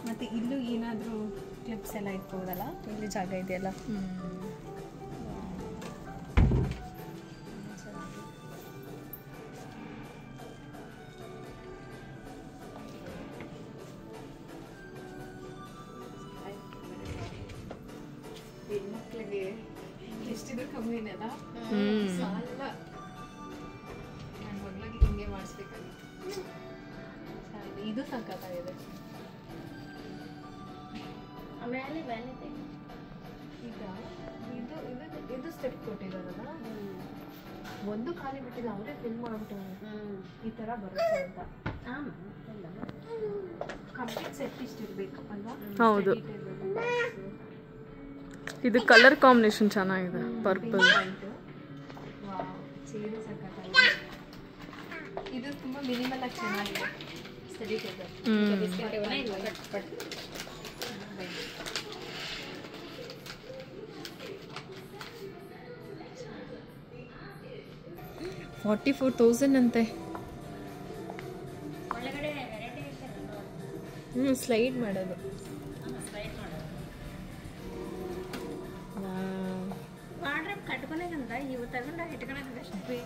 ಮತ್ತೆ ಇಲ್ಲೂ ಏನಾದರೂ ಕ್ಲಿಪ್ಸ್ ಎಲ್ಲ ಇಟ್ಬೋದಲ್ಲ, ಇಲ್ಲಿ ಜಾಗ ಇದೆಯಲ್ಲ. ಹೆಣ್ಮಕ್ಳಿಗೆ ಎಷ್ಟಿದ್ರು ಕಮ್ಮಿನೇ ಅಲ್ಲ, ಸಾಲ ನನ್ನ ಮಗಳಿಗೆ ಹಿಂಗೆ ಮಾಡಿಸ್ಬೇಕಾಗಿತ್ತು. ಇದು ಸಖತ್ತಾಗಿದೆ. ಈಗ ಇದು ಸ್ಟೆಪ್ ಕೊಟ್ಟಿದ್ದಾರಲ್ಲ, ಒಂದು ಖಾಲಿ ಬಿಟ್ಟಿಲ್ಲ, ಅವರೇ ಫಿಲ್ ಮಾಡ್ಬಿಟ್ಟು ಈ ಥರ ಬರುತ್ತೆ ಅಂತ. ಕಂಪ್ಲೀಟ್ ಸೆಟ್ ಇಷ್ಟಿರ್ಬೇಕು ಅಲ್ವಾ? ಹೌದು. ಇದು ಕಲರ್ ಕಾಂಬಿನೇಷನ್ ಚೆನ್ನಾಗಿದೆ, ಪರ್ಪಲ್. ಇದು ತುಂಬಾ ಮಿನಿಮಲ್ ಆಗಿ ಚೆನ್ನಾಗಿದೆ. Study table. $44,000 ಅಂತೆ. ಸ್ಲೈಡ್ ಮಾಡೋದು. ಕಟ್ಕೊಳಕಂತ ಇವು ತಗೊಂಡ ಇಟ್ಕೊಳಕಂತ ಅಷ್ಟೇ.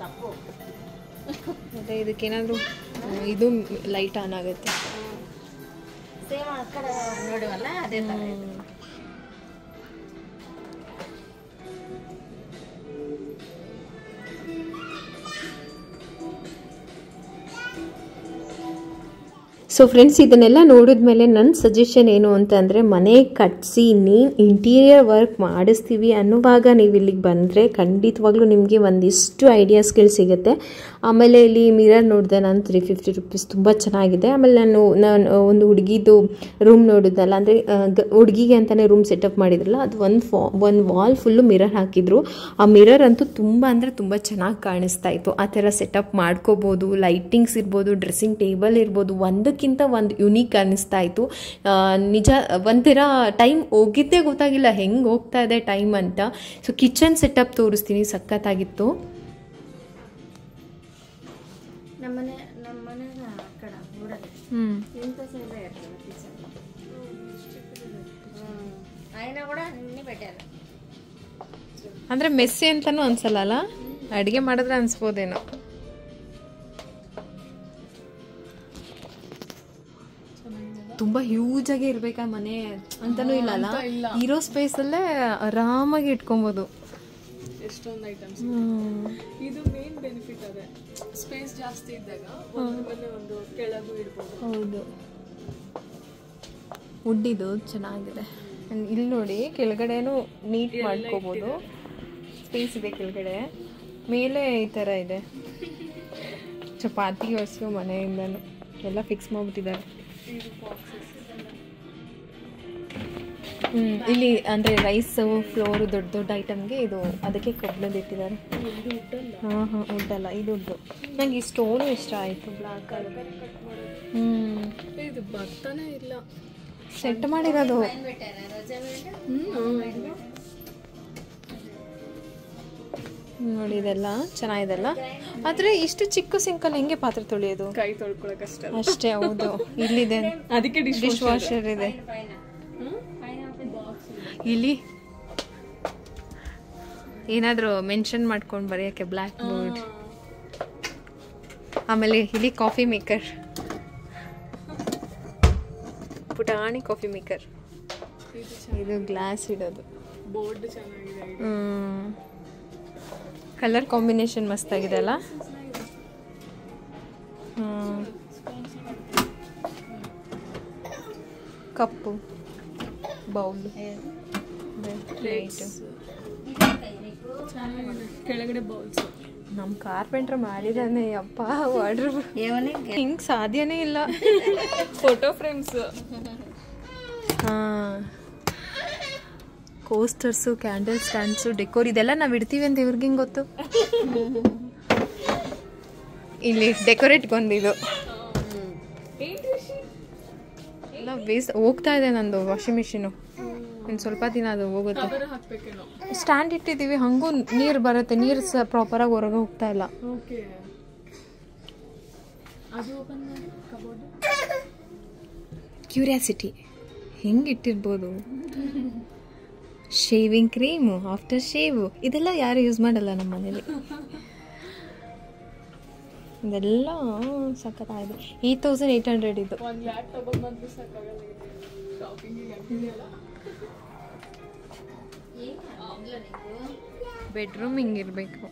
ತಪ್ಪು. ಮತ್ತೆ ಇದಕ್ಕೇನಾದರೂ ಇದು ಲೈಟ್ ಆನ್ ಆಗುತ್ತೆ. ಸೇಮ್ ಆ ಕಡೆ ನೋಡುವಲ್ಲ ಅದೇ ಥರ. ಸೊ ಫ್ರೆಂಡ್ಸ್, ಇದನ್ನೆಲ್ಲ ನೋಡಿದ್ಮೇಲೆ ನನ್ನ ಸಜೆಷನ್ ಏನು ಅಂತಂದರೆ, ಮನೆ ಕಟ್ಟಿಸಿ ಇಂಟೀರಿಯರ್ ವರ್ಕ್ ಮಾಡಿಸ್ತೀವಿ ಅನ್ನುವಾಗ ನೀವು ಇಲ್ಲಿಗೆ ಬಂದರೆ ಖಂಡಿತವಾಗ್ಲೂ ನಿಮಗೆ ಒಂದಿಷ್ಟು ಐಡಿಯಾಸ್ಗಳು ಸಿಗುತ್ತೆ. ಆಮೇಲೆ ಇಲ್ಲಿ ಮಿರರ್ ನೋಡಿದೆ ನಾನು, $350 ತುಂಬ ಚೆನ್ನಾಗಿದೆ. ಆಮೇಲೆ ನಾನು ಒಂದು ಹುಡುಗಿದು ರೂಮ್ ನೋಡಿದ್ದಲ್ಲ, ಅಂದರೆ ಹುಡುಗಿಗೆ ಅಂತಲೇ ರೂಮ್ ಸೆಟಪ್ ಮಾಡಿದ್ರಲ್ಲ, ಅದು ಒಂದು ವಾಲ್ ಫುಲ್ಲು ಮಿರರ್ ಹಾಕಿದ್ರು. ಆ ಮಿರರ್ ಅಂತೂ ತುಂಬ ಅಂದರೆ ತುಂಬ ಚೆನ್ನಾಗಿ ಕಾಣಿಸ್ತಾ ಇತ್ತು. ಆ ಥರ ಸೆಟಪ್ ಮಾಡ್ಕೋಬೋದು. ಲೈಟಿಂಗ್ಸ್ ಇರ್ಬೋದು, ಡ್ರೆಸ್ಸಿಂಗ್ ಟೇಬಲ್ ಇರ್ಬೋದು, ಒಂದಕ್ಕಿಂತ ಒಂದು ಯುನೀಕ್ ಅನ್ನಿಸ್ತಾ ಇತ್ತು. ನಿಜ ಒಂಥರ ಟೈಮ್ ಹೋಗಿದ್ದೇ ಗೊತ್ತಾಗಿಲ್ಲ ಹೆಂಗೆ ಹೋಗ್ತಾ ಇದೆ ಟೈಮ್ ಅಂತ. ಸೊ ಕಿಚನ್ ಸೆಟಪ್ ತೋರಿಸ್ತೀನಿ, ಸಖತ್ತಾಗಿತ್ತು. ನಮ್ಮ ಮನೆಗ ಆ ಕಡೆ ಊರಲ್ಲಿ ಇಂಥ ಸೈಡ್ ಇರ್ತದೆ ಕಿಚನ್. ಆಯ್ನ ಕೂಡ ನಿನ್ನೆ ಬೆಟ್ಟಾರ. ಅಂದರೆ ಮೆಸ್ಸಿ ಅಂತಲೂ ಅನ್ಸಲ್ಲ, ಅಡುಗೆ ಮಾಡಿದ್ರೆ ಅನ್ಸ್ಬೋದೇನೋ. ತುಂಬ ಹ್ಯೂಜಾಗಿ ಇರಬೇಕಾ ಮನೆ ಅಂತಲೂ ಇಲ್ಲಲ್ಲ, ಇರೋ ಸ್ಪೇಸಲ್ಲೇ ಆರಾಮಾಗಿ ಇಟ್ಕೊಬೋದು ಎಷ್ಟೊಂದು ಐಟಮ್ಸ್. ಇದು ಮೇನ್ ಬೆನಿಫಿಟ್ ಅದೇ, ಸ್ಪೇಸ್ ಜಾಸ್ತಿ ಇದ್ದಾಗ ಒಂದು ಕೆಳಗೂ ಇಡ್ಬೋದು. ಹೌದು, ವುಡ್ಡಿದು ಚೆನ್ನಾಗಿದೆ. ಇಲ್ಲಿ ನೋಡಿ, ಕೆಳಗಡೆನೂ ನೀಟ್ ಮಾಡ್ಕೋಬೋದು, ಸ್ಪೇಸ್ ಇದೆ ಕೆಳಗಡೆ. ಮೇಲೆ ಈ ಥರ ಇದೆ, ಚಪಾತಿ ಹೊಸು ಮನೆಯಿಂದನೂ. ಎಲ್ಲ ಫಿಕ್ಸ್ ಮಾಡಿಬಿಟ್ಟಿದ್ದಾರೆ. ಇದು ಬಾಕ್ಸಸ್ ಇಲ್ಲಿ ಅಂದರೆ ರೈಸು ಫ್ಲೋರು ದೊಡ್ಡ ದೊಡ್ಡ ಐಟಮ್ಗೆ ಇದು ಅದಕ್ಕೆ ಕಬ್ಬಿಣದ ಇಟ್ಟಿದ್ದಾರೆ. ಇದು ಉಡ್ಡಲ್ಲ. ಹಾಂ ಉಡ್ಡಲ್ಲ, ಇದು ಉಡ್ಡು. ನಂಗೆ ಈ ಸ್ಟೋನು ಇಷ್ಟ ಆಯಿತು, ಬ್ಲ್ಯಾಕ್ ಕಲರ್. ಇದು ಬರ್ತಾನೆ ಇಲ್ಲ, ಸೆಟ್ ಮಾಡಿರೋದು. ನೋಡಿ ಇದೆಲ್ಲ ಚೆನ್ನಾಗಿದೆಲ್ಲ. ಆದರೆ ಇಷ್ಟು ಚಿಕ್ಕ ಸಿಂಕಲ್ಲಿ ಹೆಂಗೆ ಪಾತ್ರೆ ತೊಳೆಯೋದು? ಕೈ ತೊಳ್ಕೊಳಕಷ್ಟೇ ಅಷ್ಟೇ. ಹೌದು, ಇಲ್ಲಿದೆ ಅದಕ್ಕೆ ಡಿಶ್ ವಾಷರ್ ಇದೆ. ಇಲ್ಲಿ ಏನಾದರೂ ಮೆನ್ಷನ್ ಮಾಡ್ಕೊಂಡು ಬರೆಯೋಕ್ಕೆ ಬ್ಲ್ಯಾಕ್ ಬೋರ್ಡ್. ಆಮೇಲೆ ಇಲ್ಲಿ ಕಾಫಿ ಮೇಕರ್, ಪುಟಾಣಿ ಕಾಫಿ ಮೇಕರ್. ಇದು ಗ್ಲಾಸ್ ಇಡೋದು. ಬೋರ್ಡ್ ಚೆನ್ನಾಗಿದೆ. ಕಲರ್ ಕಾಂಬಿನೇಷನ್ ಮಸ್ತಾಗಿದೆ ಅಲ್ಲ. ಕಪ್ಪು, ಬೌಲ್, ಕೆಳಗಡೆ ಬೌಲ್ಸ್. ನಮ್ಮ ಕಾರ್ಪೆಂಟ್ರ್ ಮಾಡಿದಾನೆ ಅಪ್ಪ. ವಾರ್ಡ್ರೋಬ್ ಹಿಂಗೆ ಸಾಧ್ಯನೇ ಇಲ್ಲ. ಫೋಟೋ ಫ್ರೇಮ್ಸ್, ಹಾಂ, ಕೋಸ್ಟರ್ಸು, ಕ್ಯಾಂಡಲ್ ಸ್ಟ್ಯಾಂಡ್ಸು, ಡೆಕೋರ್ ಇದೆಲ್ಲ ನಾವು ಇಡ್ತೀವಿ ಅಂತ ಇವ್ರಿಗೆ ಹಿಂಗೆ ಗೊತ್ತು. ಇಲ್ಲಿ ಡೆಕೋರೇಟ್ಗೊಂದಿದು ಎಲ್ಲ ವೇಸ್ಟ್ ಹೋಗ್ತಾ ಇದೆ. ನಂದು ವಾಷಿಂಗ್ ಮಿಷಿನು ಇನ್ನು ಸ್ವಲ್ಪ ದಿನ ಅದು ಹೋಗುತ್ತೆ. ಸ್ಟ್ಯಾಂಡ್ ಇಟ್ಟಿದ್ದೀವಿ, ಹಂಗೂ ನೀರು ಬರುತ್ತೆ. ನೀರು ಸಹ ಪ್ರಾಪರಾಗಿ ಹೊರಗೆ ಹೋಗ್ತಾ ಇಲ್ಲ. ಕ್ಯೂರಿಯಾಸಿಟಿ ಹೆಂಗೆ ಇಟ್ಟಿರ್ಬೋದು. ಶೇವಿಂಗ್ ಕ್ರೀಮು, ಆಫ್ಟರ್ ಶೇವು, ಇದೆಲ್ಲ ಯಾರು ಯೂಸ್ ಮಾಡಲ್ಲ ನಮ್ಮ ಮನೇಲಿ. ಇದೆಲ್ಲ ಸಖತ್ತಾಗಿದೆ. 8800 ಇದು. ಬೆಡ್ರೂಮ್ ಹಿಂಗಿರ್ಬೇಕು.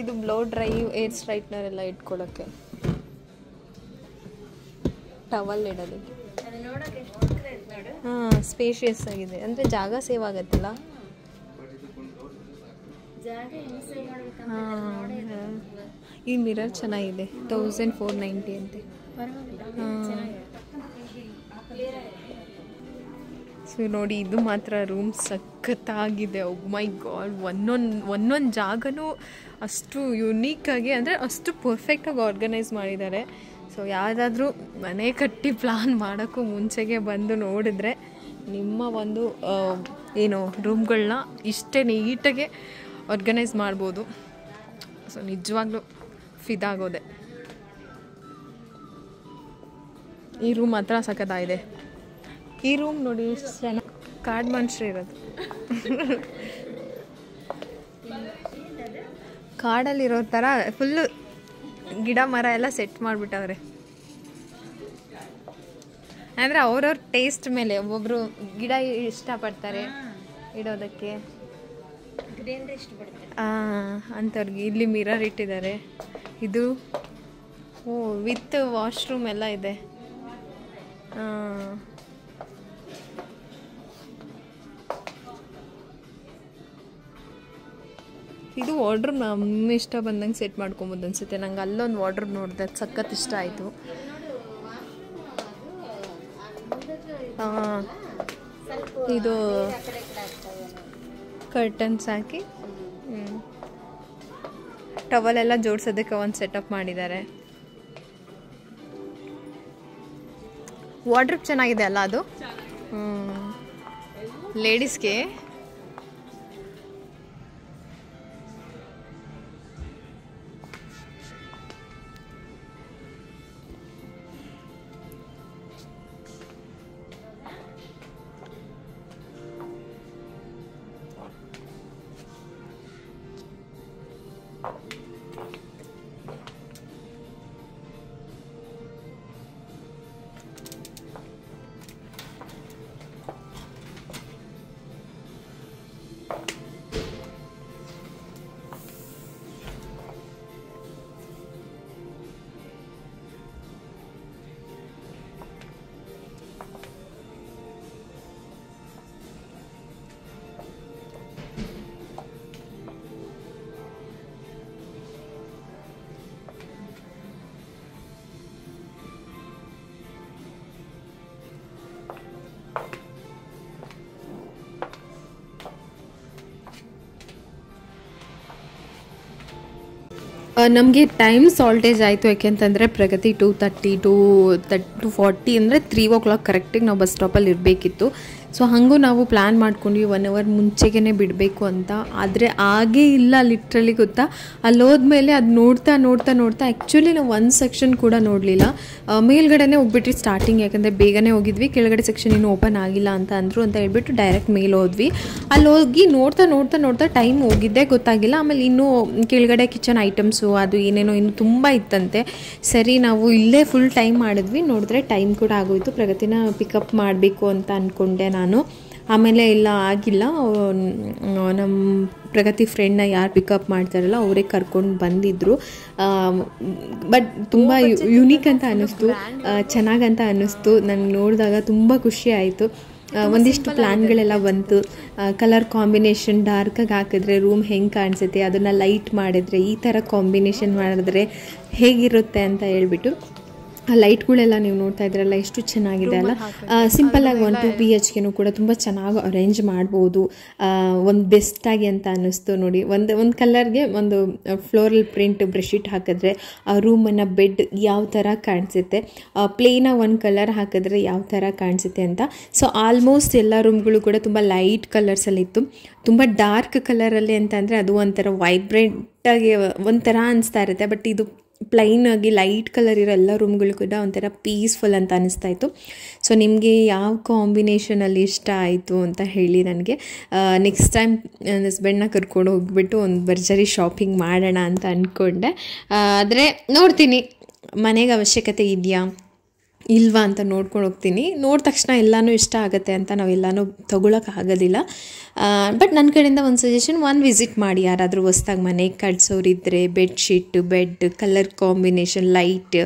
ಇದು ಬ್ಲೋ ಡ್ರೈ ಏರ್ ಸ್ಟ್ರೈಟ್ನರ್ ಎಲ್ಲ ಇಟ್ಕೊಳ್ಳೋಕ್ಕೆ, ಟವಲ್ ಇಡೋದಕ್ಕೆ. ಹಾಂ, ಸ್ಪೇಷಿಯಸ್ ಆಗಿದೆ, ಅಂದರೆ ಜಾಗ ಸೇವ್ ಆಗುತ್ತಲ್ಲ. ಹಾಂ, ಈ ಮಿರರ್ ಚೆನ್ನಾಗಿದೆ, 1490 ಅಂತೆ. ಸೊ ನೋಡಿ, ಇದು ಮಾತ್ರ ರೂಮ್ ಸಖತ್ತಾಗಿದೆ. ಓ ಮೈ ಗಾಡ್, ಒಂದೊಂದು ಜಾಗನೂ ಅಷ್ಟು ಯುನೀಕಾಗಿ, ಅಂದರೆ ಅಷ್ಟು ಪರ್ಫೆಕ್ಟಾಗಿ ಆರ್ಗನೈಸ್ ಮಾಡಿದ್ದಾರೆ. ಸೊ ಯಾವುದಾದ್ರೂ ಮನೆ ಕಟ್ಟಿ ಪ್ಲಾನ್ ಮಾಡೋಕ್ಕೂ ಮುಂಚೆಗೆ ಬಂದು ನೋಡಿದ್ರೆ ನಿಮ್ಮ ಒಂದು ಏನು ರೂಮ್ಗಳನ್ನ ಇಷ್ಟೇ ನೀಟಾಗೆ ಆರ್ಗನೈಸ್ ಮಾಡ್ಬೋದು. ಸೊ ನಿಜವಾಗ್ಲೂ ಫಿದಾಗೋದೆ. ಈ ರೂಮ್ ಮಾತ್ರ ಸಖತ್ತಾಗಿದೆ. ಈ ರೂಮ್ ನೋಡಿ ಎಷ್ಟು ಚೆನ್ನಾಗಿ ಕಾರ್ಡ್ ಮನುಷ್ಯ ಇರೋದು. ಕಾಡಲ್ಲಿರೋ ಥರ ಫುಲ್ಲು ಗಿಡ ಮರ ಎಲ್ಲ ಸೆಟ್ ಮಾಡಿಬಿಟ್ಟವ್ರೆ. ಅಂದರೆ ಅವ್ರವ್ರ ಟೇಸ್ಟ್ ಮೇಲೆ ಒಬ್ಬೊಬ್ಬರು ಗಿಡ ಇಷ್ಟಪಡ್ತಾರೆ ಇಡೋದಕ್ಕೆ, ಅಂಥವ್ರಿಗೆ. ಇಲ್ಲಿ ಮಿರರ್ ಇಟ್ಟಿದ್ದಾರೆ. ಇದು ವಿತ್ ವಾಶ್ರೂಮ್ ಎಲ್ಲ ಇದೆ. ಇದು ವಾರ್ಡ್ರೂಮ್ ನಮ್ಮ ಇಷ್ಟ ಬಂದಂಗೆ ಸೆಟ್ ಮಾಡ್ಕೊಬೋದು ಅನಿಸುತ್ತೆ. ನಂಗೆ ಅಲ್ಲೊಂದು ವಾರ್ಡ್ರೂಮ್ ನೋಡಿದೆ, ಅದು ಸಖತ್ ಇಷ್ಟ ಆಯಿತು. ಇದು ಕರ್ಟನ್ಸ್ ಹಾಕಿ ಟವಲೆಲ್ಲ ಜೋಡಿಸೋದಕ್ಕೆ ಒಂದು ಸೆಟಪ್ ಮಾಡಿದ್ದಾರೆ. ವಾರ್ಡ್ರೂಮ್ ಚೆನ್ನಾಗಿದೆ ಅಲ್ಲ ಅದು. ಲೇಡೀಸ್ಗೆ ನಮಗೆ ಟೈಮ್ ಸಾಲ್ಟೇಜ್ ಆಯಿತು. ಯಾಕೆಂತಂದರೆ ಪ್ರಗತಿ 2:30 2:40 ಅಂದರೆ 3 o'clock ಕರೆಕ್ಟಿಗೆ ನಾವು ಬಸ್ ಸ್ಟಾಪಲ್ಲಿ ಇರಬೇಕಿತ್ತು. ಸೊ ಹಾಗೂ ನಾವು ಪ್ಲ್ಯಾನ್ ಮಾಡ್ಕೊಂಡ್ವಿ 1 hour ಮುಂಚೆಗೇ ಬಿಡಬೇಕು ಅಂತ. ಆದರೆ ಆಗೇ ಇಲ್ಲ ಲಿಟ್ರಲಿ, ಗೊತ್ತಾ. ಅಲ್ಲಿ ಹೋದ್ಮೇಲೆ ಅದು ನೋಡ್ತಾ ಆ್ಯಕ್ಚುಲಿ ನಾವು ಒಂದು ಸೆಕ್ಷನ್ ಕೂಡ ನೋಡಲಿಲ್ಲ. ಮೇಲ್ಗಡೆನೇ ಹೋಗ್ಬಿಟ್ರಿ ಸ್ಟಾರ್ಟಿಂಗ್, ಯಾಕಂದರೆ ಬೇಗನೆ ಹೋಗಿದ್ವಿ. ಕೆಳಗಡೆ ಸೆಕ್ಷನ್ ಇನ್ನೂ ಓಪನ್ ಆಗಿಲ್ಲ ಅಂತ ಅಂದರು ಅಂತ ಹೇಳ್ಬಿಟ್ಟು ಡೈರೆಕ್ಟ್ ಮೇಲೆ ಹೋದ್ವಿ. ಅಲ್ಲಿ ಹೋಗಿ ನೋಡ್ತಾ ಟೈಮ್ ಹೋಗಿದ್ದೇ ಗೊತ್ತಾಗಿಲ್ಲ. ಆಮೇಲೆ ಇನ್ನೂ ಕೆಳಗಡೆ ಕಿಚನ್ ಐಟಮ್ಸು ಅದು ಏನೇನೋ ಇನ್ನೂ ತುಂಬ ಇತ್ತಂತೆ. ಸರಿ ನಾವು ಇಲ್ಲೇ ಫುಲ್ ಟೈಮ್ ಮಾಡಿದ್ವಿ. ನೋಡಿದ್ರೆ ಟೈಮ್ ಕೂಡ ಆಗೋಯಿತು. ಪ್ರಗತಿನ ಪಿಕಪ್ ಮಾಡಬೇಕು ಅಂತ ಅಂದ್ಕೊಂಡೆ ನಾನು. ಆಮೇಲೆ ಇಲ್ಲ ಆಗಿಲ್ಲ, ನಮ್ಮ ಪ್ರಗತಿ ಫ್ರೆಂಡ್ನ ಯಾರು ಪಿಕಪ್ ಮಾಡ್ತಾರಲ್ಲ ಅವರೇ ಕರ್ಕೊಂಡು ಬಂದಿದ್ದರು. ಬಟ್ ತುಂಬ ಯುನೀಕ್ ಅಂತ ಅನ್ನಿಸ್ತು, ಚೆನ್ನಾಗಂತ ಅನ್ನಿಸ್ತು. ನನಗೆ ನೋಡಿದಾಗ ತುಂಬ ಖುಷಿ ಆಯಿತು. ಒಂದಿಷ್ಟು ಪ್ಲ್ಯಾನ್ಗಳೆಲ್ಲ ಬಂತು. ಕಲರ್ ಕಾಂಬಿನೇಷನ್ ಡಾರ್ಕಾಗಿ ಹಾಕಿದ್ರೆ ರೂಮ್ ಹೆಂಗೆ ಕಾಣಿಸುತ್ತೆ, ಅದನ್ನು ಲೈಟ್ ಮಾಡಿದ್ರೆ ಈ ಥರ ಕಾಂಬಿನೇಷನ್ ಮಾಡಿದ್ರೆ ಹೇಗಿರುತ್ತೆ ಅಂತ ಹೇಳ್ಬಿಟ್ಟು ಆ ಲೈಟ್ಗಳೆಲ್ಲ ನೀವು ನೋಡ್ತಾ ಇದ್ರಲ್ಲ ಎಷ್ಟು ಚೆನ್ನಾಗಿದೆ ಅಲ್ಲ. ಸಿಂಪಲ್ಲಾಗಿ 1-2 BHK ಕೂಡ ತುಂಬ ಚೆನ್ನಾಗಿ ಅರೇಂಜ್ ಮಾಡ್ಬೋದು. ಒಂದು ಬೆಸ್ಟಾಗಿ ಅಂತ ಅನ್ನಿಸ್ತು ನೋಡಿ. ಒಂದು ಕಲರ್ಗೆ ಒಂದು ಫ್ಲೋರಲ್ ಪ್ರಿಂಟ್ ಬ್ರಷ್ಶೀಟ್ ಹಾಕಿದ್ರೆ ಆ ರೂಮನ್ನು ಬೆಡ್ ಯಾವ ಥರ ಕಾಣಿಸುತ್ತೆ, ಪ್ಲೇನಾಗಿ ಒಂದು ಕಲರ್ ಹಾಕಿದ್ರೆ ಯಾವ ಥರ ಕಾಣಿಸುತ್ತೆ ಅಂತ. ಸೊ ಆಲ್ಮೋಸ್ಟ್ ಎಲ್ಲ ರೂಮ್ಗಳು ಕೂಡ ತುಂಬ ಲೈಟ್ ಕಲರ್ಸಲ್ಲಿತ್ತು. ತುಂಬ ಡಾರ್ಕ್ ಕಲರಲ್ಲಿ ಅಂತ ಅಂದರೆ ಅದು ಒಂಥರ ವೈಬ್ರೆಂಟಾಗಿ ಒಂಥರ ಅನಿಸ್ತಾ ಇರುತ್ತೆ. ಬಟ್ ಇದು ಪ್ಲೈನ್ ಆಗಿ ಲೈಟ್ ಕಲರ್ ಇರೋ ಎಲ್ಲ ರೂಮ್ಗಳು ಕೂಡ ಒಂಥರ ಪೀಸ್ಫುಲ್ ಅಂತ ಅನಿಸ್ತಾ ಇತ್ತು. ಸೊ ನಿಮಗೆ ಯಾವ ಕಾಂಬಿನೇಷನಲ್ಲಿ ಇಷ್ಟ ಆಯಿತು ಅಂತ ಹೇಳಿ ನನಗೆ. ನೆಕ್ಸ್ಟ್ ಟೈಮ್ ನನ್ನ ಹಸ್ಬೆಂಡ್ನ ಕರ್ಕೊಂಡು ಹೋಗ್ಬಿಟ್ಟು ಒಂದು ಭರ್ಜರಿ ಶಾಪಿಂಗ್ ಮಾಡೋಣ ಅಂತ ಅಂದ್ಕೊಂಡೆ. ಆದರೆ ನೋಡ್ತೀನಿ ಮನೆಗೆ ಅವಶ್ಯಕತೆ ಇದೆಯಾ ಇಲ್ವಾ ಅಂತ ನೋಡ್ಕೊಂಡು ಹೋಗ್ತೀನಿ. ನೋಡಿದ ತಕ್ಷಣ ಎಲ್ಲನೂ ಇಷ್ಟ ಆಗುತ್ತೆ ಅಂತ ನಾವೆಲ್ಲನೂ ತೊಗೊಳಕ್ಕಾಗೋದಿಲ್ಲ. ಬಟ್ ನನ್ನ ಕಡೆಯಿಂದ ಒಂದು ಸಜೆಷನ್, ಒಂದು ವಿಸಿಟ್ ಮಾಡಿ. ಯಾರಾದರೂ ಹೊಸ್ದಾಗಿ ಮನೆಗೆ ಕಟ್ಸೋರಿದ್ದರೆ bedsheet, bed, colour combination, light,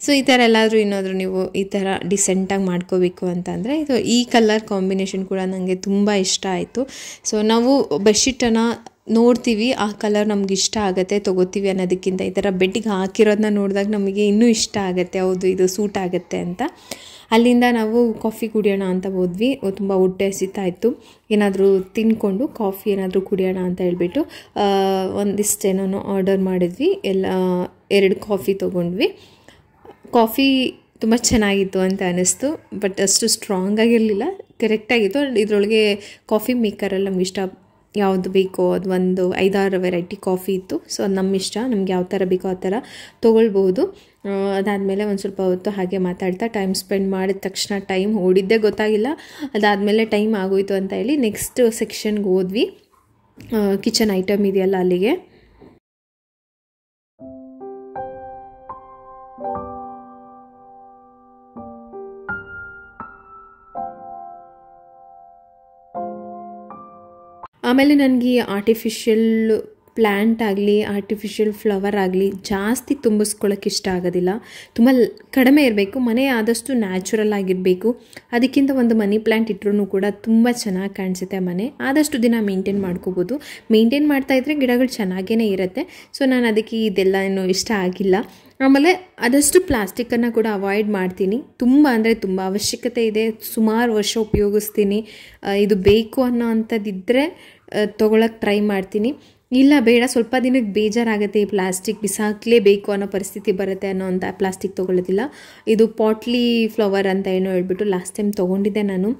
so ಈ ಥರ ಎಲ್ಲಾದರೂ ಏನಾದರೂ ನೀವು ಈ ಥರ ಡಿಸೆಂಟಾಗಿ ಮಾಡ್ಕೋಬೇಕು ಅಂತಂದರೆ ಈ ಕಲರ್ ಕಾಂಬಿನೇಷನ್ ಕೂಡ ನನಗೆ ತುಂಬ ಇಷ್ಟ ಆಯಿತು. ಸೊ ನಾವು ಬೆಡ್ಶೀಟನ್ನು ನೋಡ್ತೀವಿ, ಆ ಕಲರ್ ನಮ್ಗೆ ಇಷ್ಟ ಆಗುತ್ತೆ ತೊಗೋತೀವಿ ಅನ್ನೋದಕ್ಕಿಂತ ಈ ಥರ ಬೆಡ್ಡಿಗೆ ಹಾಕಿರೋದನ್ನ ನೋಡಿದಾಗ ನಮಗೆ ಇನ್ನೂ ಇಷ್ಟ ಆಗುತ್ತೆ, ಹೌದು ಇದು ಸೂಟ್ ಆಗುತ್ತೆ ಅಂತ. ಅಲ್ಲಿಂದ ನಾವು ಕಾಫಿ ಕುಡಿಯೋಣ ಅಂತ ಹೋದ್ವಿ. ತುಂಬ ಹೊಟ್ಟೆ ಹಸಿತಾ ಇತ್ತು. ಏನಾದರೂ ತಿನ್ಕೊಂಡು ಕಾಫಿ ಏನಾದರೂ ಕುಡಿಯೋಣ ಅಂತ ಹೇಳ್ಬಿಟ್ಟು ಒಂದಿಷ್ಟೇನೋ ಆರ್ಡರ್ ಮಾಡಿದ್ವಿ. 2 ಕಾಫಿ ತೊಗೊಂಡ್ವಿ. ಕಾಫಿ ತುಂಬ ಚೆನ್ನಾಗಿತ್ತು ಅಂತ ಅನ್ನಿಸ್ತು. ಬಟ್ ಅಷ್ಟು ಸ್ಟ್ರಾಂಗಾಗಿರಲಿಲ್ಲ, ಕರೆಕ್ಟಾಗಿತ್ತು. ಇದರೊಳಗೆ ಕಾಫಿ ಮೇಕರಲ್ಲಿ ನಮ್ಗೆ ಇಷ್ಟ ಯಾವುದು ಬೇಕೋ ಅದು ಒಂದು 5-6 ವೆರೈಟಿ ಕಾಫಿ ಇತ್ತು. ಸೊ ಅದು ನಮ್ಮ ಇಷ್ಟ, ನಮ್ಗೆ ಯಾವ ಥರ ಬೇಕೋ ಆ ಥರ ತೊಗೊಳ್ಬೋದು. ಅದಾದಮೇಲೆ ಒಂದು ಸ್ವಲ್ಪ ಹೊತ್ತು ಹಾಗೆ ಮಾತಾಡ್ತಾ ಟೈಮ್ ಸ್ಪೆಂಡ್ ಮಾಡಿದ ತಕ್ಷಣ ಟೈಮ್ ಓಡಿದ್ದೇ ಗೊತ್ತಾಗಿಲ್ಲ. ಅದಾದಮೇಲೆ ಟೈಮ್ ಆಗೋಯ್ತು ಅಂತ ಹೇಳಿ ನೆಕ್ಸ್ಟ್ ಸೆಕ್ಷನ್ಗೆ ಹೋದ್ವಿ. ಕಿಚನ್ ಐಟಮ್ ಇದೆಯಲ್ಲ ಅಲ್ಲಿಗೆ. ಆಮೇಲೆ ನನಗೆ ಆರ್ಟಿಫಿಷಿಯಲ್ ಪ್ಲ್ಯಾಂಟ್ ಆಗಲಿ ಆರ್ಟಿಫಿಷಿಯಲ್ ಫ್ಲವರ್ ಆಗಲಿ ಜಾಸ್ತಿ ತುಂಬಿಸ್ಕೊಳ್ಳೋಕೆ ಇಷ್ಟ ಆಗೋದಿಲ್ಲ. ತುಂಬ ಕಡಿಮೆ ಇರಬೇಕು. ಮನೆ ಆದಷ್ಟು ನ್ಯಾಚುರಲ್ ಆಗಿರಬೇಕು. ಅದಕ್ಕಿಂತ ಒಂದು ಮನಿ ಪ್ಲ್ಯಾಂಟ್ ಇಟ್ಟರೂ ಕೂಡ ತುಂಬ ಚೆನ್ನಾಗಿ ಕಾಣಿಸುತ್ತೆ ಮನೆ. ಆದಷ್ಟು ದಿನ ಮೇಂಟೈನ್ ಮಾಡ್ಕೋಬೋದು. ಮೇಂಟೈನ್ ಮಾಡ್ತಾಯಿದ್ರೆ ಗಿಡಗಳು ಚೆನ್ನಾಗೇ ಇರುತ್ತೆ. ಸೊ ನಾನು ಅದಕ್ಕೆ ಇದೆಲ್ಲ ಏನೂ ಇಷ್ಟ ಆಗಿಲ್ಲ. ಆಮೇಲೆ ಆದಷ್ಟು ಪ್ಲಾಸ್ಟಿಕ್ಕನ್ನು ಕೂಡ ಅವಾಯ್ಡ್ ಮಾಡ್ತೀನಿ. ತುಂಬ ಅಂದರೆ ತುಂಬ ಅವಶ್ಯಕತೆ ಇದೆ, ಸುಮಾರು ವರ್ಷ ಉಪಯೋಗಿಸ್ತೀನಿ, ಇದು ಬೇಕು ಅನ್ನೋ ಅಂಥದ್ದಿದ್ದರೆ ತೊಗೊಳಕ್ಕೆ ಟ್ರೈ ಮಾಡ್ತೀನಿ. ಇಲ್ಲ ಬೇಡ ಸ್ವಲ್ಪ ದಿನಕ್ಕೆ ಬೇಜಾರಾಗುತ್ತೆ, ಈ ಪ್ಲಾಸ್ಟಿಕ್ ಬಿಸಾಕಲೇಬೇಕು ಅನ್ನೋ ಪರಿಸ್ಥಿತಿ ಬರುತ್ತೆ ಅನ್ನೋ ಅಂತ ಪ್ಲಾಸ್ಟಿಕ್ ತೊಗೊಳ್ಳೋದಿಲ್ಲ. ಇದು ಪಾಟ್ಲಿ ಫ್ಲವರ್ ಅಂತ ಏನೋ ಹೇಳ್ಬಿಟ್ಟು ಲಾಸ್ಟ್ ಟೈಮ್ ತೊಗೊಂಡಿದ್ದೆ ನಾನು.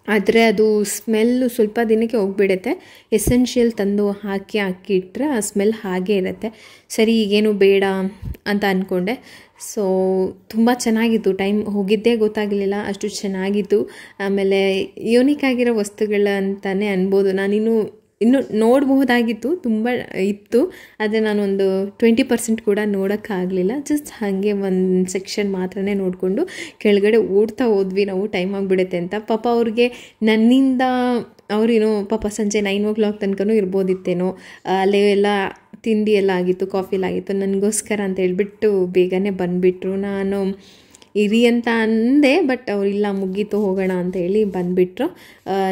ಆದರೆ ಅದು ಸ್ಮೆಲ್ಲು ಸ್ವಲ್ಪ ದಿನಕ್ಕೆ ಹೋಗಿಬಿಡುತ್ತೆ. ಎಸೆನ್ಷಿಯಲ್ ತಂದು ಹಾಕಿಟ್ರೆ ಆ ಸ್ಮೆಲ್ ಹಾಗೇ ಇರುತ್ತೆ. ಸರಿ ಈಗೇನು ಬೇಡ ಅಂತ ಅಂದ್ಕೊಂಡೆ. ಸೊ ತುಂಬ ಚೆನ್ನಾಗಿತ್ತು, ಟೈಮ್ ಹೋಗಿದ್ದೇ ಗೊತ್ತಾಗಲಿಲ್ಲ, ಅಷ್ಟು ಚೆನ್ನಾಗಿತ್ತು. ಆಮೇಲೆ ಯೂನಿಕ್ ಆಗಿರೋ ವಸ್ತುಗಳಂತಲೇ ಅನ್ಬೋದು. ನಾನಿನ್ನೂ ನೋಡಬಹುದಾಗಿತ್ತು, ತುಂಬ ಇತ್ತು. ಆದರೆ ನಾನೊಂದು 20% ಕೂಡ ನೋಡೋಕ್ಕಾಗಲಿಲ್ಲ. ಜಸ್ಟ್ ಹಾಗೆ ಒಂದು ಸೆಕ್ಷನ್ ಮಾತ್ರನೇ ನೋಡಿಕೊಂಡು ಕೆಳಗಡೆ ಓಡ್ತಾ ಹೋದ್ವಿ ನಾವು, ಟೈಮ್ ಆಗಿಬಿಡುತ್ತೆ ಅಂತ. ಪಾಪ ಅವ್ರಿಗೆ ನನ್ನಿಂದ ಅವ್ರೇನೋ ಪಾಪ ಸಂಜೆ 9 o'clock ತನಕನೂ ಇರ್ಬೋದಿತ್ತೇನೋ. ಅಲ್ಲೇ ಎಲ್ಲ ತಿಂಡಿ ಎಲ್ಲ ಆಗಿತ್ತು, ಕಾಫಿ ಎಲ್ಲ ಆಗಿತ್ತು. ನನಗೋಸ್ಕರ ಅಂತ ಹೇಳ್ಬಿಟ್ಟು ಬೇಗನೆ ಬಂದುಬಿಟ್ರು. ನಾನು ಇರಿ ಅಂತ ಅಂದೆ, ಬಟ್ ಅವರಿಲ್ಲ ಮುಗೀತು ಹೋಗೋಣ ಅಂತ ಹೇಳಿ ಬಂದುಬಿಟ್ರು.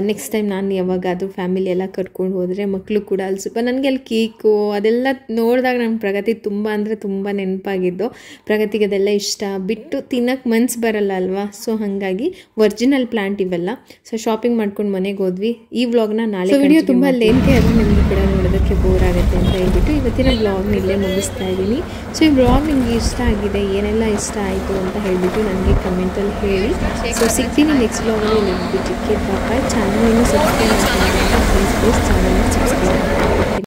ನೆಕ್ಸ್ಟ್ ಟೈಮ್ ನಾನು ಯಾವಾಗಾದರೂ ಫ್ಯಾಮಿಲಿ ಎಲ್ಲ ಕರ್ಕೊಂಡು ಹೋದರೆ ಮಕ್ಕಳು ಕೂಡ ಅಲ್ಲಿ ಸ್ವಲ್ಪ ನನಗೆ ಅಲ್ಲಿ ಕೇಕು ಅದೆಲ್ಲ ನೋಡಿದಾಗ ನನ್ನ ಪ್ರಗತಿ ತುಂಬ ಅಂದರೆ ತುಂಬ ನೆನಪಾಗಿದ್ದು. ಪ್ರಗತಿಗೆ ಅದೆಲ್ಲ ಇಷ್ಟ, ಬಿಟ್ಟು ತಿನ್ನೋಕ್ಕೆ ಮನ್ಸು ಬರಲ್ಲ ಅಲ್ವಾ. ಸೊ ಹಾಗಾಗಿ ಒರಿಜಿನಲ್ ಪ್ಲಾಂಟ್ ಇವೆಲ್ಲ. ಸೊ ಶಾಪಿಂಗ್ ಮಾಡ್ಕೊಂಡು ಮನೆಗೆ ಹೋದ್ವಿ. ಈ ವ್ಲಾಗ್ನ ನಾಳೆ ವಿಡಿಯೋ ತುಂಬ ಲೆಂತಿ ಆದರೂ ನಿಮಗೂ ಕೂಡ ನೋಡೋದಕ್ಕೆ ಬೋರ್ ಆಗುತ್ತೆ ಅಂತ ಹೇಳ್ಬಿಟ್ಟು ಇವತ್ತಿನ ವ್ಲಾಗ್ನ ಇಲ್ಲೇ ಮುಗಿಸ್ತಾ ಇದ್ದೀನಿ. ಸೊ ಈ ವ್ಲಾಗ್ ನಿಮಗೆ ಇಷ್ಟ ಆಗಿದೆ, ಏನೆಲ್ಲ ಇಷ್ಟ ಆಯಿತು ಅಂತ ಹೇಳಿಬಿಟ್ಟು ನನಗೆ ಕಮೆಂಟಲ್ಲಿ ಹೇಳಿ. ಸೊ ಸಿಗ್ತೀನಿ ನೆಕ್ಸ್ಟ್ ವ್ಲಾಗಲ್ಲಿ. ನಿಮಗೆ ಚಿಕ್ಕ ಪಾಪ ಚಾನಲ್ ಇನ್ನೂ ಸಬ್ಸ್ಕ್ರೈಬ್ ಮಾಡ್ತೀನಿ, ಪ್ಲೀಸ್ ಚಾನಲ್ನ ಸಬ್ಸ್ಕ್ರೈಬ್ ಮಾಡಿ.